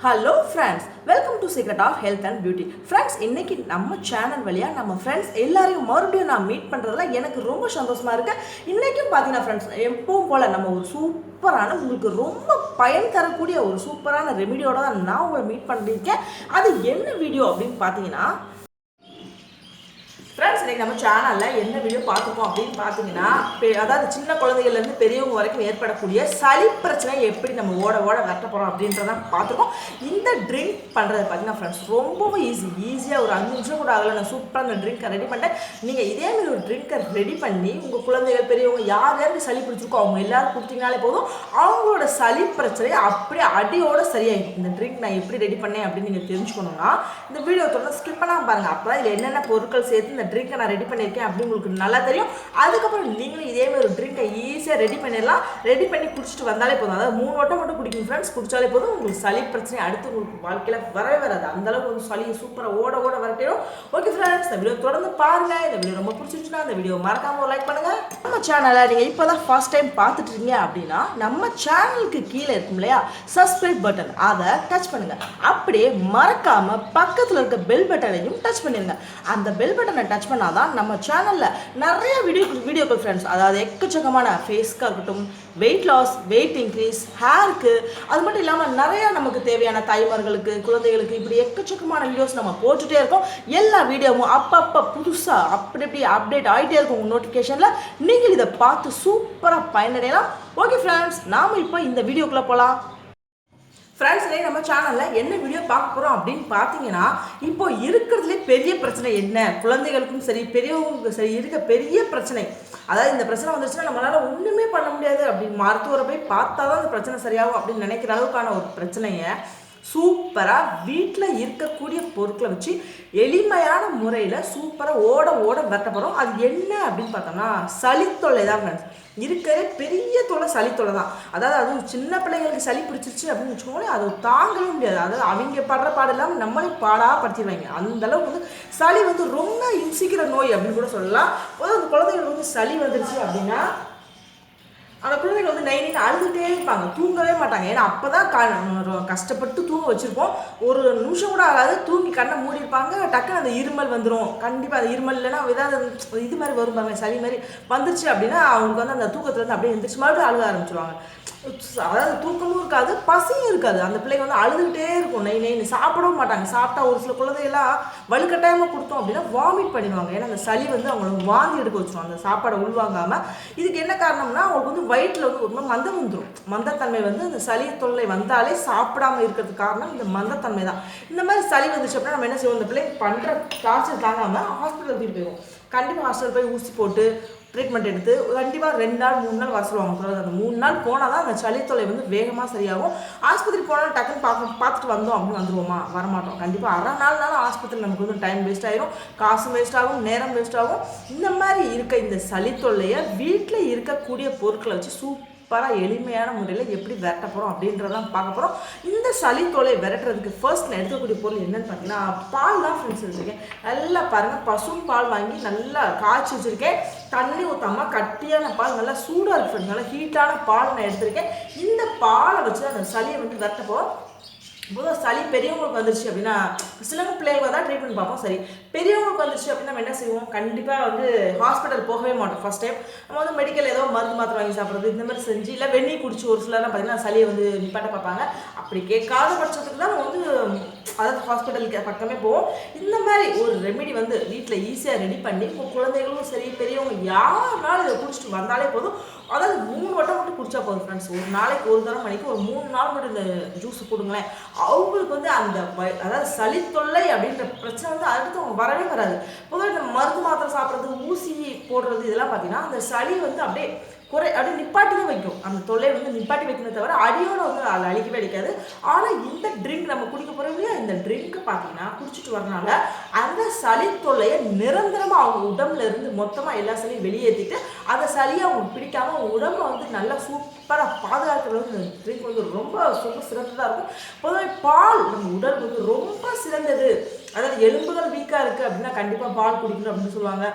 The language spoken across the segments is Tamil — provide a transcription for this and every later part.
Hello friends, welcome to secret of health and beauty. Friends, இன்னைக்கு நம்ம சேனல் வழியாக நம்ம ஃப்ரெண்ட்ஸ் எல்லாரையும் மறுபடியும் நான் மீட் பண்ணுறதுல எனக்கு ரொம்ப சந்தோஷமாக இருக்குது. இன்றைக்கும் பார்த்தீங்கன்னா ஃப்ரெண்ட்ஸ், எப்பவும் போல் நம்ம ஒரு சூப்பரான உங்களுக்கு ரொம்ப பயன் தரக்கூடிய ஒரு சூப்பரான ரெமிடியோட தான் நான் உங்களை மீட் பண்ணியிருக்கேன். அது என்ன வீடியோ அப்படின்னு பார்த்தீங்கன்னா, ஃப்ரெண்ட்ஸ், இன்றைக்கி நம்ம சேனலில் என்ன வீடியோ பார்த்துப்போம் அப்படின்னு பார்த்தீங்கன்னா, அதாவது சின்ன குழந்தைகள்லேருந்து பெரியவங்க வரைக்கும் ஏற்படக்கூடிய சளி பிரச்சனை எப்படி நம்ம ஓட வெட்ட போகிறோம் அப்படின்றதான் பார்த்துருக்கோம். இந்த ட்ரிங்க் பண்ணுறது பார்த்தீங்கன்னா ஃப்ரெண்ட்ஸ் ரொம்பவும் ஈஸியாக ஒரு 5 நிமிஷம் கூட ஆகலை. நான் சூப்பராக அந்த ட்ரிங்கை ரெடி பண்ணிட்டேன். நீங்கள் இதேமாதிரி ஒரு ட்ரிங்கை ரெடி பண்ணி உங்கள் குழந்தைகள் பெரியவங்க யாருக்கு சளி பிடிச்சிருக்கோ அவங்க எல்லோரும் கொடுத்தீங்கனாலே போதும், அவங்களோட சளி பிரச்சனையை அப்படியே அடியோடு சரியாயிடும். இந்த ட்ரிங்க் நான் எப்படி ரெடி பண்ணேன் அப்படின்னு நீங்கள் தெரிஞ்சுக்கணுன்னா இந்த வீடியோ தொடர்ந்து ஸ்கிப் பண்ணாமல் பாருங்கள். அப்போ தான் இதில் என்னென்ன பொருட்கள் சேர்த்து இந்த ட்ரிங்கை நான் ரெடி பண்ணியிருக்கேன் அப்படின்னு உங்களுக்கு நல்லா தெரியும். அதுக்கப்புறம் நீங்களும் இதேமாதிரி ஒரு ட்ரிங்கை ஈஸியாக ரெடி பண்ணிடலாம். ரெடி பண்ணி குடிச்சிட்டு வந்தாலே போதும். அதாவது 3 வட்டம் மட்டும் குடிக்கும் ஃப்ரெண்ட்ஸ். குடித்தாலே போதும், உங்களுக்கு சளி பிரச்சனை அடுத்து உங்களுக்கு வாழ்க்கையில் வரவே வராது. அந்தளவுக்கு வந்து சளியை சூப்பராக ஓட வரட்டிடும். ஓகே ஃப்ரெண்ட்ஸ், இந்த வீடியோ தொடர்ந்து பாருங்கள். இந்த வீடியோ ரொம்ப பிடிச்சிருச்சுன்னா இந்த வீடியோ மறக்காமல் ஒரு லைக் பண்ணுங்கள். நம்ம சேனலை நீங்கள் இப்போ தான் ஃபர்ஸ்ட் டைம் பார்த்துட்டு இருக்கீங்க அப்படின்னா நம்ம சேனலுக்கு கீழே இருக்கும் இல்லையா சப்ஸ்கிரைப் பட்டன், அதை டச் பண்ணுங்கள். அப்படியே மறக்காமல் பக்கத்தில் இருக்க பெல் பட்டனையும் டச் பண்ணிடுங்க. அந்த பெல் பட்டனை டச் பண்ணாதான் நம்ம சேனலில் நிறைய வீடியோக்கள் ஃப்ரெண்ட்ஸ், அதாவது எக்கச்சக்கமான ஃபேஸ்க்காக இருக்கட்டும், வெயிட் லாஸ், வெயிட் இன்க்ரீஸ், ஹேருக்கு, அது மட்டும் இல்லாமல் நிறையா நமக்கு தேவையான தாய்மார்களுக்கு, குழந்தைகளுக்கு, இப்படி எக்கச்சக்கமான வீடியோஸ் நம்ம போட்டுகிட்டே இருக்கோம். எல்லா வீடியோவும் அப்பப்போ புதுசாக அப்படி அப்டேட் ஆகிட்டே இருக்கும் உங்கள் நோட்டிஃபிகேஷனில். நீங்கள் இதை பார்த்து சூப்பராக பயனடையலாம். ஓகே ஃப்ரெண்ட்ஸ், நாம் இப்போ இந்த வீடியோக்குள்ளே போகலாம். ஃப்ரெண்ட்ஸ், நம்ம சேனலில் என்ன வீடியோ பார்க்க போகிறோம் அப்படின்னு பார்த்தீங்கன்னா, இப்போ இருக்கிறதுலே பெரிய பிரச்சனை என்ன, குழந்தைகளுக்கும் சரி பெரியவங்களுக்கும் சரி இருக்க பெரிய பிரச்சனை, அதாவது இந்த பிரச்சனை வந்துருச்சுன்னா நம்மளால் ஒன்றுமே பண்ண முடியாது அப்படின்னு மருத்துவரை போய் பார்த்தா தான் இந்த பிரச்சனை சரியாகும் அப்படின்னு நினைக்கிற அளவுக்கான ஒரு பிரச்சனையை சூப்பராக வீட்டில் இருக்கக்கூடிய பொருட்களை வச்சு எளிமையான முறையில் சூப்பராக ஓட விரட்டப்படும். அது என்ன அப்படின்னு பார்த்தோம்னா சளித்தொல்லை தான் ஃப்ரெண்ட்ஸ். இருக்கிற பெரிய தொல்லை சளித்தொல்லை தான். அதாவது அது சின்ன பிள்ளைங்களுக்கு சளி பிடிச்சிருச்சு அப்படின்னு வச்சுக்கோங்களேன், அது தாங்கவே முடியாது. அதாவது அவங்க படுற பாடு இல்லாமல் நம்மளே பாடாக படுத்திடுவாங்க. அந்தளவுக்கு வந்து சளி வந்து ரொம்ப இன்சிக்கிற நோய் அப்படின்னு கூட சொல்லலாம். அந்த குழந்தைங்களுக்கு வந்து சளி வந்துருச்சு அப்படின்னா அந்த குழந்தைங்க வந்து நைனின்னு அழுதுகிட்டே இருப்பாங்க, தூங்கவே மாட்டாங்க. ஏன்னா அப்போ தான் கஷ்டப்பட்டு தூங்க வச்சுருப்போம். ஒரு நிமிஷம் கூட ஆகாது, தூங்கி கண்ணை மூடிருப்பாங்க. டக்குன்னு அந்த இருமல் வந்துடும். கண்டிப்பாக அந்த இருமல் இல்லைன்னா ஏதாவது இது மாதிரி வரும்பாங்க, சளி மாதிரி வந்துருச்சு அப்படின்னா அவங்களுக்கு வந்து அந்த தூக்கத்துலேருந்து அப்படியே எழுந்திரிச்சு மறுபடியும் அழுக ஆரம்பிச்சிருவாங்க. அதாவது தூக்கமும் இருக்காது, பசியும் இருக்காது. அந்த பிள்ளைங்க வந்து அழுதுகிட்டே இருக்கும், நைன்னு சாப்பிடவும் மாட்டாங்க. சாப்பிட்டா ஒரு சில குழந்தைகள்லாம் வலுக்கட்டாயமாக கொடுத்தோம் அப்படின்னா வாமிட் பண்ணிடுவாங்க. ஏன்னா அந்த சளி வந்து அவங்களுக்கு வாந்தி எடுக்க வச்சுருவாங்க அந்த சாப்பாடை உள்வாங்காமல். இதுக்கு என்ன காரணம்னா அவங்களுக்கு வந்து வயிற்றில் வந்து ஒரு மந்தம் வந்துடும். மந்தத்தன்மை வந்து அந்த சளி தொல்லை வந்தாலே சாப்பிடாமல் இருக்கிறதுக்கு காரணம் இந்த மந்தத்தன்மை தான். இந்த மாதிரி சளி வந்துச்சு அப்படின்னா நம்ம என்ன செய்வோம், இந்த பிள்ளைங்க பண்ணுற டார்ச்சர் தாங்காமல் ஹாஸ்பிட்டல் தூக்கிட்டு போயிடுவோம். கண்டிப்பாக ஹாஸ்பிட்டல் போய் ஊசி போட்டு ட்ரீட்மெண்ட் எடுத்து கண்டிப்பாக 2 நாள் 3 நாள் வர சொல்லுவாங்க. அந்த 3 நாள் போனால் தான் அந்த சளித்தொல்லை வந்து வேகமாக சரியாகும். ஆஸ்பத்திரி போனால் டக்குன்னு பார்த்துட்டு வந்தோம் அப்படின்னு வந்துடுவோமா, வரமாட்டோம். கண்டிப்பாக அரை நாள்னாலும் ஆஸ்பத்திரி நமக்கு வந்து டைம் வேஸ்ட் ஆகிரும், காசு வேஸ்ட் ஆகும், நேரம் வேஸ்ட் ஆகும். இந்த மாதிரி இருக்க இந்த சளித்தொல்லையை வீட்டில் இருக்கக்கூடிய பொருட்களை வச்சு சூப்பராக எளிமையான முறையில் எப்படி விரட்ட போகிறோம் அப்படின்றதான் பார்க்க போகிறோம். இந்த சளித்தொல்லை விரட்டுறதுக்கு ஃபர்ஸ்ட் நான் எடுக்கக்கூடிய பொருள் என்னென்னு பார்த்தீங்கன்னா பால் தான் ஃப்ரெண்ட்ஸ் வச்சுருக்கேன். நல்லா பாருங்கள், பசும் பால் வாங்கி நல்லா காய்ச்சி வச்சுருக்கேன். தண்ணி ஊற்றாமல் கட்டியான பால், நல்லா சூடாக இருக்கு ஃப்ரெண்ட்ஸ், நல்லா ஹீட்டான பால் நான் எடுத்திருக்கேன். இந்த பாலை வச்சு அந்த சளியை வந்து விரட்ட போகிறோம். இப்போது சளி பெரியவங்களுக்கு வந்துருச்சு அப்படின்னா சிலவங்க பிள்ளைங்க தான் ட்ரீட்மெண்ட் பார்ப்போம். சரி, பெரியவங்களுக்கு வந்துருச்சு அப்படின்னா நம்ம என்ன செய்வோம், கண்டிப்பாக வந்து ஹாஸ்பிட்டல் போகவே மாட்டோம். ஃபஸ்ட் டைம் நம்ம வந்து மெடிக்கல் ஏதோ மருந்து மாத்திரை வாங்கி சாப்பிட்றது இந்த மாதிரி செஞ்சு, இல்லை வெந்நீர் குடிச்சு ஒரு சிலர்லாம் பார்த்தீங்கன்னா சளியை வந்து நிப்பாட்ட பார்ப்பாங்க. அப்படி கேட்காத பட்சத்துக்கு தான் நம்ம வந்து அதாவது ஹாஸ்பிட்டலுக்கு பக்கமே போவோம். இந்த மாதிரி ஒரு ரெமெடி வந்து வீட்டில் ஈஸியாக ரெடி பண்ணி உங்கள் குழந்தைகளும் சரி பெரியவங்க யாருனாலும் இதை குடிச்சிட்டு வந்தாலே போதும். அதாவது 3 வட்டம் மட்டும் குடிச்சா போதும் ஃப்ரெண்ட்ஸ். ஒரு நாளைக்கு ஒரு தரம் மணிக்கு ஒரு 3 நாள் மட்டும் இந்த ஜூஸ் கொடுங்களேன். அவங்களுக்கு வந்து அந்த அதாவது சளித்தொல்லை அப்படின்ற பிரச்சனை வந்து அடுத்து அவங்க வரவே வராது. பொதுவாக இந்த மருந்து மாத்திரை சாப்பிட்றது, ஊசி போடுறது இதெல்லாம் பார்த்தீங்கன்னா அந்த சளி வந்து அப்படியே அப்படியே நிப்பாட்டி தான் வைக்கும். அந்த தொல்லை வந்து நிப்பாட்டி வைக்கணும் தவிர அடியோடு வந்து அதை அழிக்கவே அடிக்காது. ஆனால் இந்த ட்ரிங்க் நம்ம குடிக்க போகிறோம் இல்லையா, இந்த ட்ரிங்க்கு பார்த்தீங்கன்னா குடிச்சிட்டு வரனால அந்த சளி தொல்லையை நிரந்தரமாக அவங்க உடம்புல இருந்து மொத்தமாக எல்லா சளியும் வெளியேற்றிட்டு அந்த சளியை அவங்க பிடிக்காமல் அவங்க உடம்பை வந்து நல்லா சூப்பராக பாதுகாக்கிறது இந்த ட்ரிங்க் வந்து ரொம்ப சிறந்ததாக இருக்கும். பொதுவாக பால் நம்ம உடல் வந்து ரொம்ப சிறந்தது அதாவது எலும்புகள் வீக்காக இருக்குது அப்படின்னா கண்டிப்பாக பால் குடிக்கணும் அப்படின்னு சொல்லுவாங்க.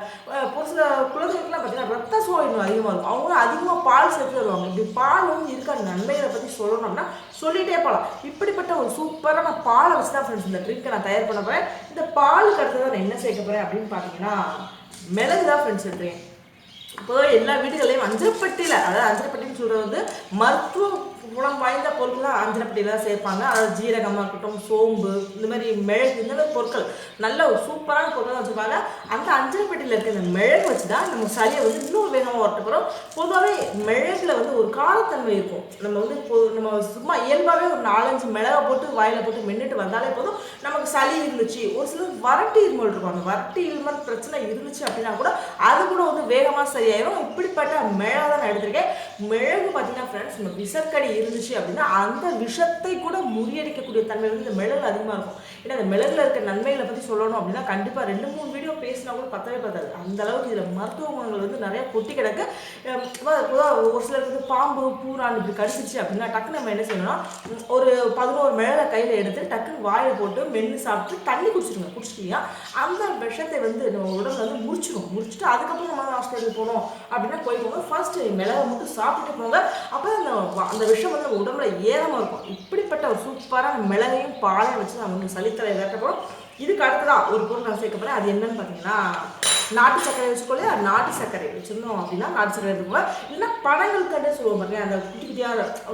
ஒரு சில குழந்தைகளுக்குலாம் பார்த்தீங்கன்னா ரத்த சோகை இன்னும் அதிகமாக இருக்கும், அவங்களும் அதிகமாக பால் சேர்த்து வருவாங்க. இப்படி பால் வந்து இருக்கிற நன்மைகளை பற்றி சொல்லணும் அப்படின்னா சொல்லிகிட்டே போகலாம். இப்படிப்பட்ட ஒரு சூப்பரான பாலை வச்சு தான் ஃப்ரெண்ட்ஸ் இந்த ட்ரிங்கை நான் தயார் பண்ண போகிறேன். இந்த பாலுக்கு அடுத்ததான் நான் என்ன சேர்க்க போகிறேன் அப்படின்னு பார்த்தீங்கன்னா மிளகு தான் ஃப்ரெண்ட்ஸ் எடுத்துருக்கேன். இப்போதான் எல்லா வீடுகளையும் அஞ்சரைப்பட்டியில், அதாவது அஞ்சரைப்பட்டின்னு சொல்கிறது வந்து மருத்துவ குணம் வாய்ந்த பொருட்கள்லாம் அஞ்சரைப்பட்டியில் தான் சேர்ப்பாங்க. அதாவது ஜீரகமாக இருக்கட்டும், சோம்பு, இந்த மாதிரி மிளகு, இந்த மாதிரி பொருட்கள் நல்ல ஒரு சூப்பரான பொருட்கள் வச்சுருப்பாங்க. அந்த அஞ்சரைப்பட்டியில் இருக்க இந்த மிளகு வச்சு தான் நம்ம சளியை வந்து இன்னும் வேகமாக ஓட்ட போகிறோம். பொதுவாகவே மிளகுல வந்து ஒரு காரத்தன்மை இருக்கும். நம்ம வந்து நம்ம சும்மா இயல்பாகவே ஒரு 4-5 மிளகை போட்டு வாயில் போட்டு மென்னுட்டு வந்தாலே போதும் நமக்கு சளி இருந்துச்சு. ஒரு சிலர் வறட்டு இருமல் இருக்கும், அந்த வறட்டு இருமல் பிரச்சனை இருந்துச்சு அப்படின்னா கூட அது கூட வந்து வேகமாக சரியாயிரும். இப்படிப்பட்ட மிளகை தான் நான் எடுத்திருக்கேன். மிளகு பார்த்தீங்கன்னா ஃப்ரெண்ட்ஸ், நம்ம விசற்கடி இருந்துச்சு அப்படின்னா அந்த விஷத்தை கூட முறியடிக்கக்கூடிய தன்மை வந்து இந்த மிளகு அதிகமாக இருக்கும். ஏன்னா இந்த மிளகுல இருக்க நன்மைகளை பற்றி சொல்லணும் அப்படின்னா கண்டிப்பாக 2-3 வீடியோ பேசினா கூட பத்தவே பத்தாது. அந்த அளவுக்கு இதில் மருத்துவ குணங்கள் வந்து நிறைய கொட்டி கிடக்கு. ஒரு சிலருக்கு வந்து பாம்பு பூரான் இப்படி கடிச்சிச்சு அப்படின்னா டக்குன்னு நம்ம என்ன செய்யணும்னா ஒரு 11 மிளகை கையில் எடுத்து டக்குன்னு வாயில் போட்டு மென்று சாப்பிட்டு தண்ணி குடிச்சிட்டீங்க அந்த விஷத்தை வந்து நம்ம உடம்புல வந்து முடிச்சுட்டு அதுக்கப்புறம் நம்ம ஹாஸ்பிட்டலுக்கு போகணும் அப்படின்னா போய்க்கோங்க. ஃபர்ஸ்ட் மிளகை மட்டும் சாப்பிட்டுட்டு போங்க. அப்போ அந்த விஷம் வந்து உடம்புல ஏறாமல் இருக்கும். இப்படிப்பட்ட ஒரு சூப்பரான மிளகையும் பாலையும் வச்சு நம்ம வந்து சளித்தலை இறக்கப்போம். இதுக்கு அடுத்ததான் ஒரு பொருள் நான் சேர்க்க போகிறேன். அது என்னன்னு பார்த்தீங்கன்னா நாட்டு சர்க்கரை வச்சுக்கோலையா, நாட்டு சர்க்கரை வச்சுருந்தோம் அப்படின்னா நாட்டு சர்க்கரை எடுத்துக்கோங்க. இல்லைன்னா பனங்கள் கண்டு சொல்லுவோம் பாருங்க, அந்த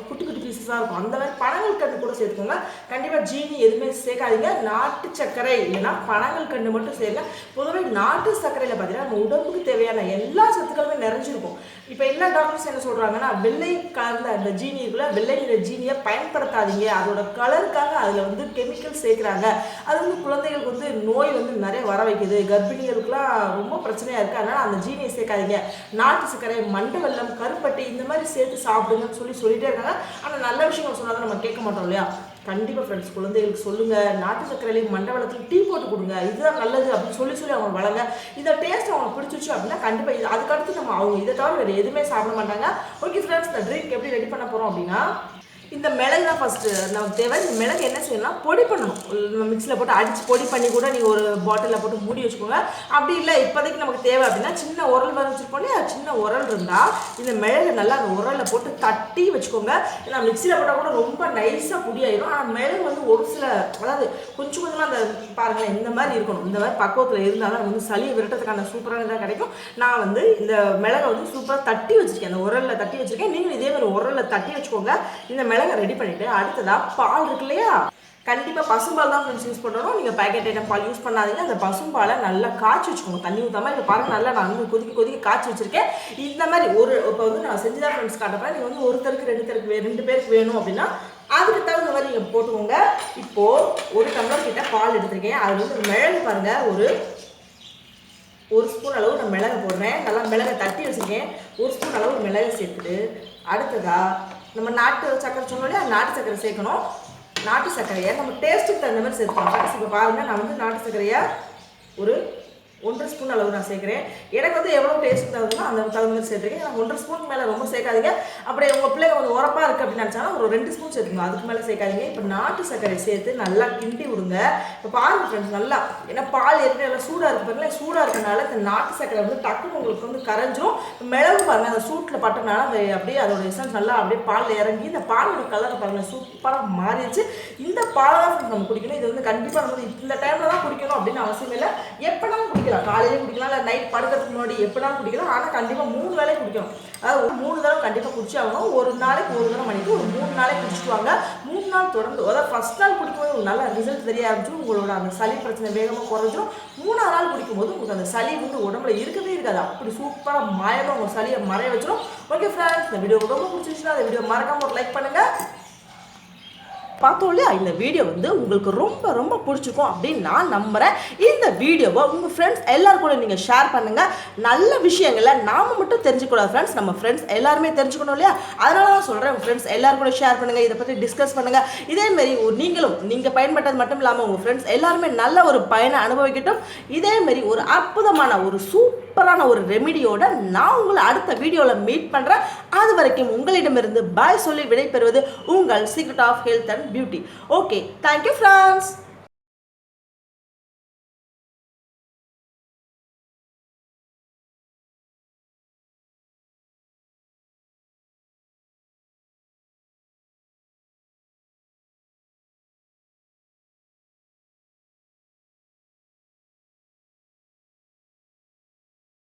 குட்டி குட்டி பீசஸாக இருக்கும், அந்த மாதிரி பனங்கள் கண்டு கூட சேர்த்துக்கோங்க. கண்டிப்பாக ஜீனி எதுவுமே சேர்க்காதீங்க. நாட்டு சர்க்கரை இல்லைன்னா பனங்கள் கண்டு மட்டும் சேருங்க. பொதுவாக நாட்டு சர்க்கரையில் பார்த்தீங்கன்னா நம்ம உடம்புக்கு தேவையான எல்லா சத்துக்களுமே நிறைஞ்சிருக்கும். இப்போ எல்லா டாக்டர்ஸ் என்ன சொல்கிறாங்கன்னா வெள்ளை கலந்த அந்த ஜீனிக்குள்ள வெள்ளை நிற ஜீனியை பயன்படுத்தாதீங்க, அதோட கலருக்காக அதில் வந்து கெமிக்கல் சேர்க்குறாங்க, அது வந்து குழந்தைகளுக்கு வந்து நோய் வந்து நிறைய வர வைக்குது, கர்ப்பிணிகளுக்குலாம் ரொம்ப பிரச்சனையாக இருக்குது, அதனால் அந்த ஜீனியை சேர்க்காதீங்க, நாட்டு சர்க்கரை, மண்டை வெல்லம், கருப்பட்டி இந்த மாதிரி சேர்த்து சாப்பிடுங்கன்னு சொல்லிகிட்டே இருக்காங்க. ஆனால் நல்ல விஷயங்கள் சொன்னால் தான் நம்ம கேட்க மாட்டோம் இல்லையா. கண்டிப்பாக ஃப்ரெண்ட்ஸ் குழந்தைகளுக்கு சொல்லுங்கள், நாட்டு சர்க்கரையிலையும் மண்டை வெள்ளத்துலையும் டீ போட்டு கொடுங்க, இதுதான் நல்லது அப்படின்னு சொல்லி அவங்க வளங்க. இந்த டேஸ்ட் அவங்களுக்கு பிடிச்சிச்சு அப்படின்னா கண்டிப்பாக இது அதுக்கடுத்து நம்ம அவங்க இதை தவிர வேறு எதுவுமே சாப்பிட மாட்டாங்க. ஓகே ஃப்ரெண்ட்ஸ், இந்த ட்ரிங்க் எப்படி ரெடி பண்ண போகிறோம் அப்படின்னா இந்த மிளகு தான் ஃபஸ்ட்டு நமக்கு தேவை. இந்த மிளகு என்ன செய்யணும்னா பொடி பண்ணணும். நம்ம மிக்ஸியில் போட்டு அடித்து பொடி பண்ணி கூட நீங்கள் ஒரு பாட்டிலில் போட்டு மூடி வச்சுக்கோங்க. அப்படி இல்லை இப்போதைக்கு நமக்கு தேவை அப்படின்னா சின்ன உரல் வர வச்சுருப்போம் இல்லையா, சின்ன உரல் இருந்தால் இந்த மிளகு நல்லா அந்த உரலில் போட்டு தட்டி வச்சுக்கோங்க. ஏன்னா மிக்ஸியில் போட்டால் கூட ரொம்ப நைஸாக பொடியாயிடும். ஆனால் மிளகு வந்து ஒரு சில அதாவது கொஞ்சம் கொஞ்சமாக அந்த பாருங்களேன் இந்த மாதிரி இருக்கணும், இந்த மாதிரி பக்குவத்தில் இருந்தால் தான் வந்து சளியை விரட்டுறதுக்கான சூப்பரான இதாக கிடைக்கும். நான் வந்து இந்த மிளகை வந்து சூப்பராக தட்டி வச்சுருக்கேன், அந்த உரலில் தட்டி வச்சுருக்கேன். நீங்களும் இதே மாதிரி உரலில் தட்டி வச்சுக்கோங்க. இந்த மிளகை ரெடி பண்ணிட்டு அடுத்ததாக பால் இருக்கு இல்லையா, கண்டிப்பாக பசும்பால் தான் ஃப்ரெண்ட்ஸ் யூஸ் பண்ணணும். நீங்கள் பேக்கெட் ஐட்டம் பால் யூஸ் பண்ணாதீங்க. அந்த பசும்பாலை நல்லா காய்ச்சி வச்சுக்கோங்க, தண்ணி ஊற்றாமல். இப்போ பாருங்கள் நல்லா நான் வந்து கொதிக்க காய்ச்சி வச்சுருக்கேன். இந்த மாதிரி இப்போ வந்து நான் செஞ்சு தான் ஃப்ரெண்ட்ஸ் காட்டுறேன். நீங்கள் வந்து ஒருத்தருக்கு 2 பேருக்கு வேணும் அப்படின்னா அதுக்கு தகுந்த மாதிரி நீங்கள் போட்டுக்கோங்க. இப்போது 1 டம்ளர் கிட்ட பால் எடுத்துருக்கேன். அது வந்து மிளகு பாருங்கள், ஒரு ஸ்பூன் அளவு நான் மிளகு போடுறேன். நல்லா மிளகை தட்டி வச்சுருக்கேன். 1 ஸ்பூன் அளவு மிளகு சேர்த்துட்டு அடுத்ததாக நம்ம நாட்டு சர்க்கரை சொன்னோம் இல்லையா, நாட்டு சர்க்கரை சேர்க்கணும். நாட்டு சர்க்கரையை நம்ம டேஸ்ட்டுக்கு தகுந்த மாதிரி சேர்த்துக்கோங்க. இப்போ பாருங்கள் நான் வந்து நாட்டு சர்க்கரையை ஒரு 1 ஸ்பூன் அளவு நான் சேர்க்குறேன். எனக்கு வந்து எவ்வளோ டேஸ்ட் தகுதுன்னா அந்த தகுந்த மாதிரி சேர்த்துருக்கேன். நான் 1 ஸ்பூனுக்கு மேலே ரொம்ப சேர்க்காதீங்க. அப்படியே உங்கள் பிள்ளைங்க வந்து உரப்பாக இருக்குது அப்படின்னு நினச்சாலும் ஒரு 2 ஸ்பூன் சேர்த்துக்கோங்க, அதுக்கு மேலே சேர்க்காதீங்க. இப்போ நாட்டு சர்க்கரை சேர்த்து நல்லா கிண்டி விடுங்க. இப்போ பாருங்கள் ஃப்ரெண்ட்ஸ் நல்லா, ஏன்னா பால் ஏற்கனவே நல்லா சூடாக இருக்குது பாருங்களேன், சூடாக இருக்கனால இந்த நாட்டு சர்க்கரை வந்து டக்குன்னு உங்களுக்கு வந்து கரைஞ்சிரும். மிளகு பாருங்கள் அந்த சூட்டில் பட்டனால அந்த அப்படியே அதோட எசன்ஸ் நல்லா அப்படியே பாலில் இறங்கி இந்த பாலோட கலரை பாருங்கள் சூப்பராக மாறிடுச்சு. இந்த பாலை தான் நம்ம குடிக்கணும். இது வந்து கண்டிப்பாக நம்ம இந்த டைமில் தான் குடிக்கணும் அப்படின்னு அவசியம் இல்லை, எப்போனாலும் குடிக்கலாம். காலையிலே குடிக்கலாம், இல்லை நைட் படுக்கிறதுக்கு முன்னாடி எப்படினாலும் குடிக்கலாம். ஆனால் கண்டிப்பாக 3 வேளை குடிக்கணும். அதாவது ஒரு 3 தடவை கண்டிப்பாக குடிச்சு ஆகணும். ஒரு நாளைக்கு 1 தடவை மணிக்கு ஒரு 3 நாளைக்கு குடிச்சிட்டு வாங்க. 3 நாள் தொடர்ந்து, அதாவது ஃபஸ்ட் நாள் குடிக்கும்போது ஒரு நல்ல ரிசல்ட் தெரிய ஆரம்பிச்சிடும். உங்களோட அந்த சளி பிரச்சனை வேகமாக குறைஞ்சிடும். 3ஆவது நாள் குடிக்கும்போது உங்களுக்கு அந்த சளி வந்து உடம்புல இருக்கவே இருக்காது, அப்படி சூப்பராக மாயமாக உங்கள் சளியை மறைய வச்சிடும். ஓகே ஃப்ரெண்ட்ஸ், இந்த வீடியோ ரொம்ப பிடிச்சிருச்சுன்னா அந்த வீடியோ மறக்காம ஒரு லைக் பண்ணுங்கள். பார்த்தோம் இல்லையா, இந்த வீடியோ வந்து உங்களுக்கு ரொம்ப ரொம்ப பிடிச்சிருக்கும் அப்படின்னு நான் நம்புகிறேன். இந்த வீடியோவை உங்கள் ஃப்ரெண்ட்ஸ் எல்லோரும் கூட நீங்கள் ஷேர் பண்ணுங்கள். நல்ல விஷயங்களை நாம் மட்டும் தெரிஞ்சுக்கூடாது ஃப்ரெண்ட்ஸ், நம்ம ஃப்ரெண்ட்ஸ் எல்லாருமே தெரிஞ்சுக்கணும் இல்லையா, அதனால தான் சொல்கிறேன். உங்கள் ஃப்ரெண்ட்ஸ் எல்லோரும் கூட ஷேர் பண்ணுங்கள், இதை பற்றி டிஸ்கஸ் பண்ணுங்கள். இதேமாரி நீங்கள் பயன்பட்டது மட்டும் இல்லாமல் உங்கள் ஃப்ரெண்ட்ஸ் எல்லாருமே நல்ல ஒரு பயனை அனுபவிக்கட்டும். இதேமாரி ஒரு அற்புதமான ஒரு சூப்பரான ஒரு ரெமிடியோட நான் உங்களை அடுத்த வீடியோவில் மீட் பண்ணுறேன். அது வரைக்கும் உங்களிடமிருந்து பாய் சொல்லி விடைபெறுவது உங்கள் secret of health and beauty. Okay, thank you friends.